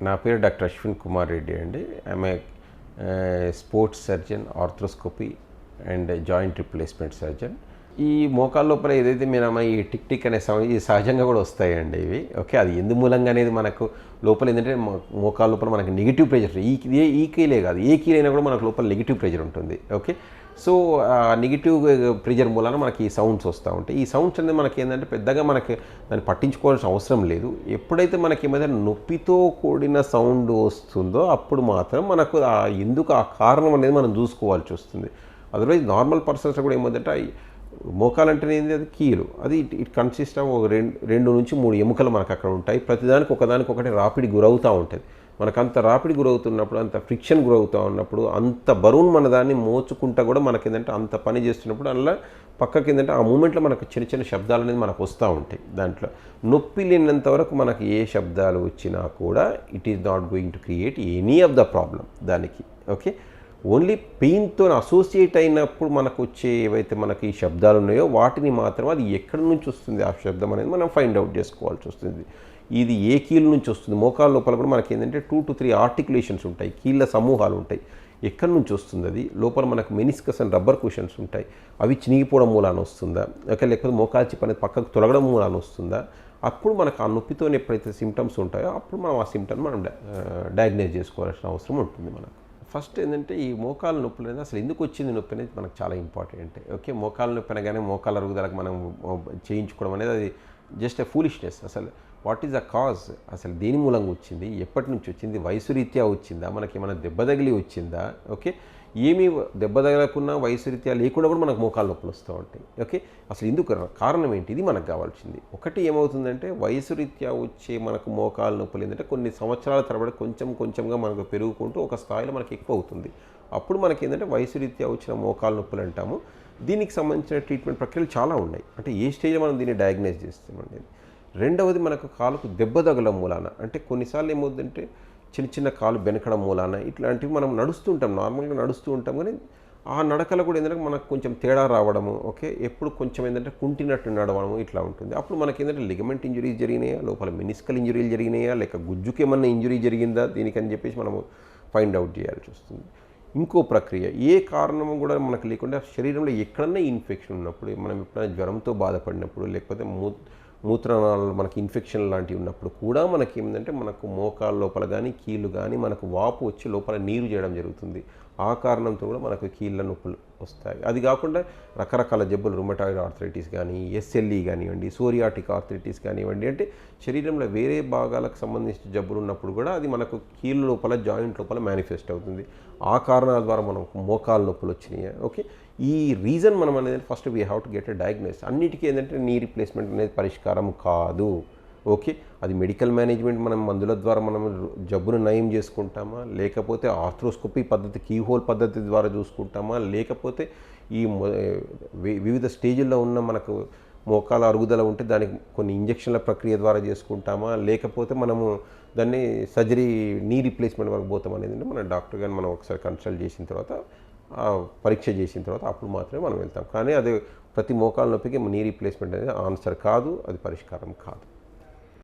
నా పేరు డాక్టర్ అశ్విన్ కుమార్ రెడ్డి అండి. I'm a sports surgeon, arthroscopy and joint replacement surgeon. ఈ మోకాళ్ళ లోపల ఏదైతే మీరు ఈ టిక్ టిక్ అనే సౌండ్ ఇది సహజంగా కూడా వస్తాయండి ఇవి. ఓకే, అది ఎందు మూలంగా అనేది మనకు లోపల ఏంటంటే మోకాళ్ళ లోపల మనకి నెగిటివ్ ప్రెషర్ ఈ కీలే కాదు, ఏ కీలైనా కూడా మనకు లోపల నెగిటివ్ ప్రెషర్ ఉంటుంది. ఓకే, సో నెగిటివ్ ప్రెషర్ మూలాన మనకి ఈ సౌండ్స్ వస్తూ ఉంటాయి. ఈ సౌండ్స్ అనేది మనకి ఏంటంటే పెద్దగా మనకి దాన్ని పట్టించుకోవాల్సిన అవసరం లేదు. ఎప్పుడైతే మనకి ఏమైనా నొప్పితో కూడిన సౌండ్ వస్తుందో అప్పుడు మాత్రం మనకు ఎందుకు ఆ కారణం అనేది మనం చూసుకోవాల్సి వస్తుంది. అదర్వైజ్ నార్మల్ పర్సన్స్ కూడా ఏమంటే మోకాలంటేనే ఏంది, అది కీలు. అది ఇట్ కన్సిస్ట్ ఆఫ్ ఒక 2 నుంచి 3 ఎముకలు మనకు అక్కడ ఉంటాయి. ప్రతిదానికి ఒకదానికొకటి రాపిడి గురవుతూ ఉంటుంది. మనకు అంత రాపిడి గురవుతున్నప్పుడు, అంత ఫ్రిక్షన్ గురవుతూ ఉన్నప్పుడు, అంత బరువును మన దాన్ని మోచుకుంటా కూడా మనకి ఏంటంటే అంత పని చేస్తున్నప్పుడు అలా పక్కకి ఏంటంటే ఆ మూమెంట్లో మనకు చిన్న చిన్న శబ్దాలు అనేది మనకు వస్తూ ఉంటాయి. దాంట్లో నొప్పి లేనంత వరకు మనకు ఏ శబ్దాలు వచ్చినా కూడా it is not going to create any of the problem దానికి. ఓకే, ఓన్లీ పెయిన్తో అసోసియేట్ అయినప్పుడు మనకు వచ్చే ఏవైతే మనకి ఈ శబ్దాలు ఉన్నాయో వాటిని మాత్రం అది ఎక్కడి నుంచి వస్తుంది ఆ శబ్దం అనేది మనం ఫైండ్ అవుట్ చేసుకోవాల్సి వస్తుంది. ఇది ఏ కీళ్ళ నుంచి వస్తుంది, మోకాళ్ళ లోపల కూడా మనకి ఏంటంటే 2 to 3 ఆర్టికులేషన్స్ ఉంటాయి, కీళ్ళ సమూహాలు ఉంటాయి. ఎక్కడి నుంచి వస్తుంది అది? లోపల మనకు మెనిస్కస్ అండ్ రబ్బర్ కుషన్స్ ఉంటాయి, అవి చినిగిపోవడం మూలాన వస్తుందా, లేకపోతే మోకాలు చిప్ అనేది పక్కకు తొలగడం మూలాన వస్తుందా? అప్పుడు మనకు ఆ నొప్పితో ఎప్పుడైతే సిమ్టమ్స్ ఉంటాయో అప్పుడు మనం ఆ సిమ్టమ్ మనం డయాగ్నైజ్ చేసుకోవాల్సిన అవసరం ఉంటుంది మనకు. ఫస్ట్ ఏంటంటే ఈ మోకాళ్ళ నొప్పులు అనేది అసలు ఎందుకు వచ్చింది నొప్పి అనేది మనకు చాలా ఇంపార్టెంట్. ఓకే, మోకాళ్ళ నొప్పి అనగానే మోకాళ్ళ అరుగుదలకు మనం చేయించుకోవడం అనేది అది జస్ట్ ఎ ఫూలిష్నెస్. అసలు వాట్ ఈజ్ ద కాజ్, అసలు దేని మూలంగా వచ్చింది, ఎప్పటి నుంచి వచ్చింది, వయసు రీత్యా వచ్చిందా, మనకి ఏమైనా దెబ్బ తగిలి వచ్చిందా? ఓకే, ఏమీ దెబ్బ తగలకున్నా వయసు రీత్యా లేకుండా కూడా మనకు మోకాళ్ళ నొప్పులు వస్తూ ఉంటాయి. ఓకే, అసలు ఎందుకు, కారణం ఏంటి, ఇది మనకు కావాల్సింది. ఒకటి ఏమవుతుందంటే వయసు రీత్యా వచ్చే మనకు మోకాళ్ళ నొప్పులు ఏంటంటే కొన్ని సంవత్సరాల తరబడి కొంచెంగా మనకు పెరుగుకుంటూ ఒక స్థాయిలో మనకి ఎక్కువ అవుతుంది. అప్పుడు మనకి ఏంటంటే వయసు రీత్యా వచ్చిన మోకాళ్ళ నొప్పులు అంటాము. దీనికి సంబంధించిన ట్రీట్మెంట్ ప్రక్రియలు చాలా ఉన్నాయి. అంటే ఏ స్టేజ్లో మనం దీన్ని డయాగ్నైజ్ చేస్తామండి. రెండవది మనకు కాలుకు దెబ్బ తగలడం మూలాన, అంటే కొన్నిసార్లు ఏమవుతుందంటే చిన్న కాలు బెనకడం మూలాన ఇట్లాంటివి మనం నడుస్తుంటాం, నార్మల్గా నడుస్తూ ఉంటాం, కానీ ఆ నడకలో కూడా ఏంటంటే మనకు కొంచెం తేడా రావడము. ఓకే, ఎప్పుడు కొంచెం ఏంటంటే కుంటినట్టు నడవడము ఇట్లా ఉంటుంది. అప్పుడు మనకి ఏంటంటే లిగమెంట్ ఇంజరీస్ జరిగినాయా, లోపల మెనిస్కల్ ఇంజరీలు జరిగినాయా, లేక గుజ్జుకి ఏమన్నా ఇంజరీ జరిగిందా దీనికని చెప్పేసి మనము ఫైండ్ అవుట్ చేయాల్సి వస్తుంది. ఇంకో ప్రక్రియ, ఏ కారణం కూడా మనకు లేకుండా శరీరంలో ఎక్కడన్నా ఇన్ఫెక్షన్ ఉన్నప్పుడు, మనం ఎప్పుడైనా జ్వరంతో బాధపడినప్పుడు, లేకపోతే మూత్రనాళాలు మనకి ఇన్ఫెక్షన్ లాంటివి ఉన్నప్పుడు కూడా మనకి ఏంటంటే మనకు మోకాళ్ళ లోపల కానీ కీళ్ళు కానీ మనకు వాపు వచ్చి లోపల నీరు చేయడం జరుగుతుంది. ఆ కారణంతో కూడా మనకు కీళ్ళ నొప్పులు వస్తాయి. అది కాకుండా రకరకాల జబ్బులు, రుమటాయిడ్ ఆర్థరైటిస్ కానీ, ఎస్ఎల్ఈ కానివ్వండి, సోరియాటిక్ ఆర్థరైటిస్ కానివ్వండి, అంటే శరీరంలో వేరే భాగాలకు సంబంధించిన జబ్బులు ఉన్నప్పుడు కూడా అది మనకు కీళ్ళ లోపల, జాయింట్ లోపల మేనిఫెస్ట్ అవుతుంది. ఆ కారణాల ద్వారా మనకు మోకాళ్ళ నొప్పులు వచ్చినాయి. ఓకే, ఈ రీజన్ మనం అనేది first we have to get a diagnosis. అన్నిటికీ ఏంటంటే నీ రీప్లేస్మెంట్ అనేది పరిష్కారం కాదు. ఓకే, అది మెడికల్ మేనేజ్మెంట్, మనం మందుల ద్వారా మనం జబ్బును నయం చేసుకుంటామా, లేకపోతే ఆర్థ్రోస్కోపీ పద్ధతి, కీహోల్ పద్ధతి ద్వారా చూసుకుంటామా, లేకపోతే ఈ వివిధ స్టేజ్ల్లో ఉన్న మనకు మోకాల అరుగుదల ఉంటే దానికి కొన్ని ఇంజక్షన్ల ప్రక్రియ ద్వారా చేసుకుంటామా, లేకపోతే మనము దాన్ని సర్జరీ, నీ రీప్లేస్మెంట్ వరకు పోతాం అనేది మన డాక్టర్ గారిని మనం ఒకసారి కన్సల్ట్ చేసిన తర్వాత, పరీక్ష చేసిన తర్వాత అప్పుడు మాత్రమే మనం వెళ్తాం. కానీ అది ప్రతి మోకాల నొప్పికి నీ రీప్లేస్మెంట్ అనేది ఆన్సర్ కాదు, అది పరిష్కారం కాదు.